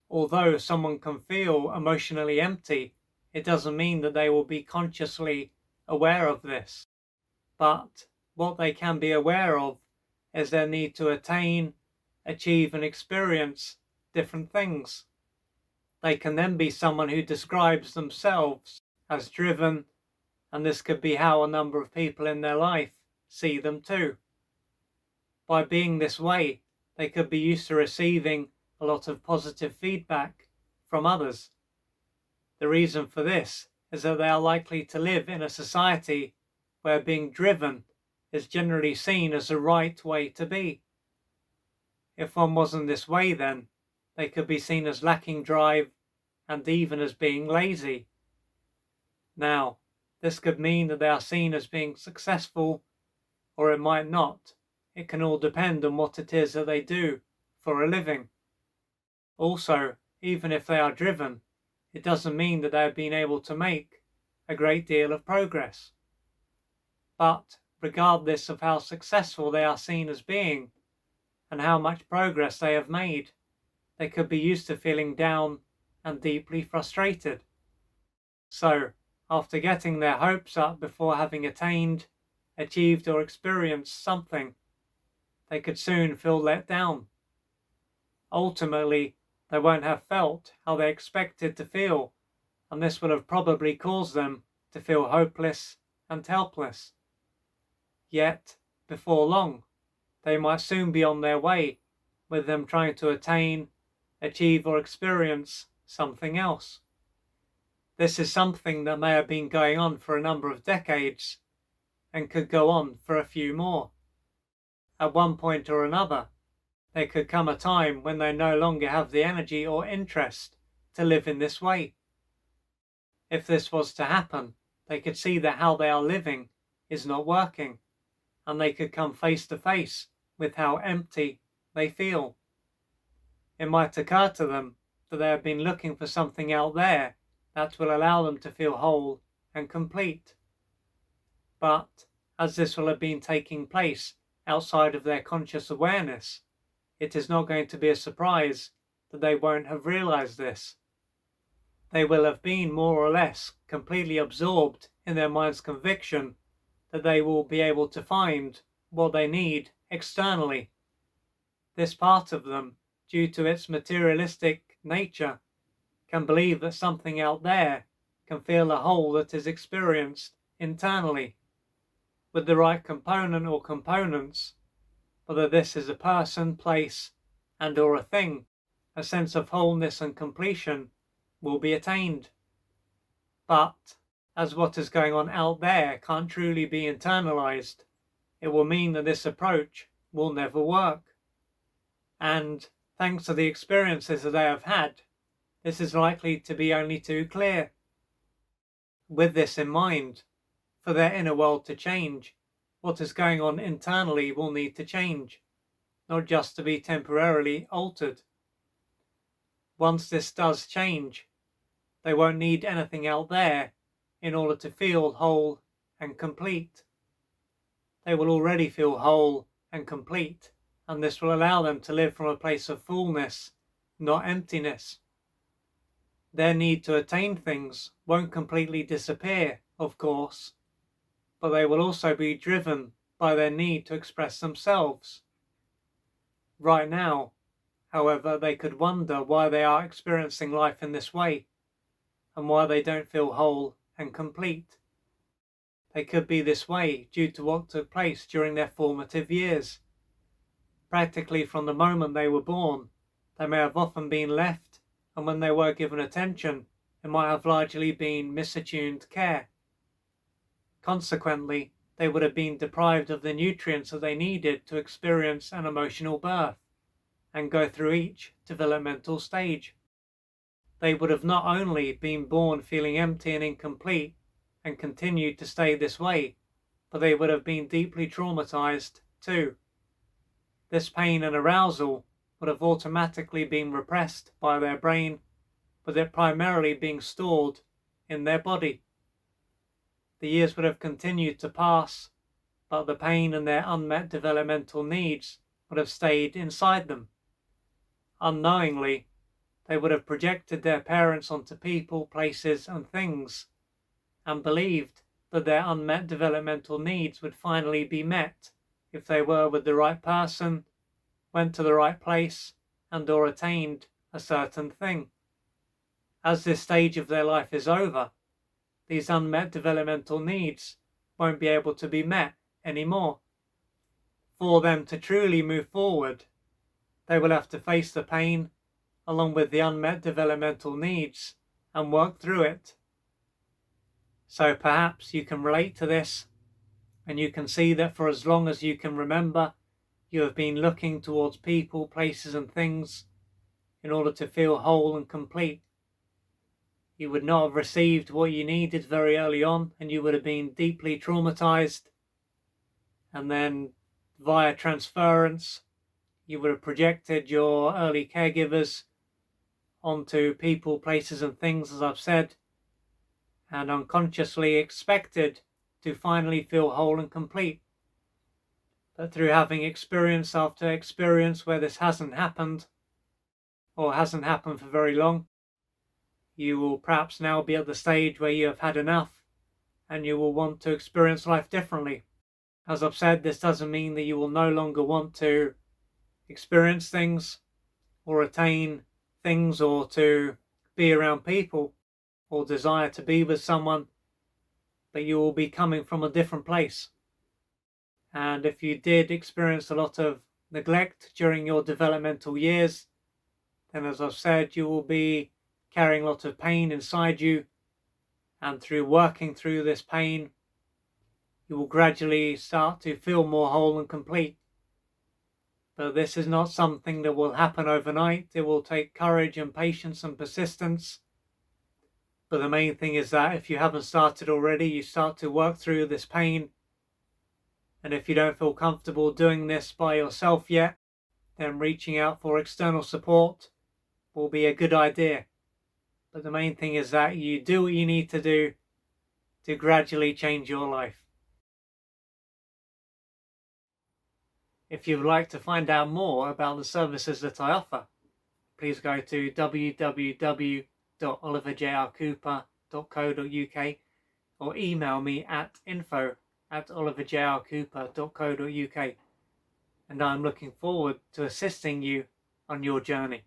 although someone can feel emotionally empty, it doesn't mean that they will be consciously aware of this. But what they can be aware of is their need to attain, achieve, and experience different things. They can then be someone who describes themselves as driven, and this could be how a number of people in their life see them too. By being this way, they could be used to receiving a lot of positive feedback from others. The reason for this is that they are likely to live in a society where being driven is generally seen as the right way to be. If one wasn't this way, then they could be seen as lacking drive and even as being lazy. Now, this could mean that they are seen as being successful, or it might not. It can all depend on what it is that they do for a living. Also, even if they are driven, it doesn't mean that they have been able to make a great deal of progress. But regardless of how successful they are seen as being and how much progress they have made, they could be used to feeling down and deeply frustrated. So, after getting their hopes up before having attained, achieved, or experienced something, they could soon feel let down. Ultimately, they won't have felt how they expected to feel, and this will have probably caused them to feel hopeless and helpless. Yet, before long, they might soon be on their way with them trying to attain, achieve, or experience something else. This is something that may have been going on for a number of decades and could go on for a few more. At one point or another, there could come a time when they no longer have the energy or interest to live in this way. If this was to happen, they could see that how they are living is not working, and they could come face to face with how empty they feel. It might occur to them that they have been looking for something out there that will allow them to feel whole and complete. But as this will have been taking place outside of their conscious awareness, it is not going to be a surprise that they won't have realized this. They will have been more or less completely absorbed in their mind's conviction that they will be able to find what they need externally. This part of them, due to its materialistic nature, can believe that something out there can fill a hole that is experienced internally with the right component or components, whether this is a person, place, and or a thing. A sense of wholeness and completion will be attained. But as what is going on out there can't truly be internalized, it will mean that this approach will never work. And thanks to the experiences that they have had, this is likely to be only too clear. With this in mind, for their inner world to change, what is going on internally will need to change, not just to be temporarily altered. Once this does change, they won't need anything out there in order to feel whole and complete. They will already feel whole and complete, and this will allow them to live from a place of fullness, not emptiness. Their need to attain things won't completely disappear, of course, but they will also be driven by their need to express themselves. Right now, however, they could wonder why they are experiencing life in this way, and why they don't feel whole and complete. They could be this way due to what took place during their formative years. Practically from the moment they were born, they may have often been left, and when they were given attention, it might have largely been misattuned care. Consequently, they would have been deprived of the nutrients that they needed to experience an emotional birth and go through each developmental stage. They would have not only been born feeling empty and incomplete and continued to stay this way, but they would have been deeply traumatized too. This pain and arousal would have automatically been repressed by their brain, with it primarily being stored in their body. The years would have continued to pass, but the pain and their unmet developmental needs would have stayed inside them. Unknowingly, they would have projected their parents onto people, places, and things, and believed that their unmet developmental needs would finally be met if they were with the right person, went to the right place, and or attained a certain thing. As this stage of their life is over, these unmet developmental needs won't be able to be met anymore. For them to truly move forward, they will have to face the pain along with the unmet developmental needs and work through it. So perhaps you can relate to this, and you can see that for as long as you can remember, you have been looking towards people, places, and things in order to feel whole and complete. You would not have received what you needed very early on, and you would have been deeply traumatized. And then via transference, you would have projected your early caregivers onto people, places, and things, as I've said, and unconsciously expected to finally feel whole and complete. But through having experience after experience where this hasn't happened, or hasn't happened for very long, you will perhaps now be at the stage where you have had enough and you will want to experience life differently. As I've said, this doesn't mean that you will no longer want to experience things or attain things or to be around people or desire to be with someone, but you will be coming from a different place. And if you did experience a lot of neglect during your developmental years, then as I've said, you will be carrying a lot of pain inside you, and through working through this pain, you will gradually start to feel more whole and complete. But this is not something that will happen overnight. It will take courage and patience and persistence. But the main thing is that if you haven't started already, you start to work through this pain. And if you don't feel comfortable doing this by yourself yet, then reaching out for external support will be a good idea. But the main thing is that you do what you need to do to gradually change your life. If you would like to find out more about the services that I offer, please go to www.oliverjrcooper.co.uk or email me at info@oliverjrcooper.co.uk, and I'm looking forward to assisting you on your journey.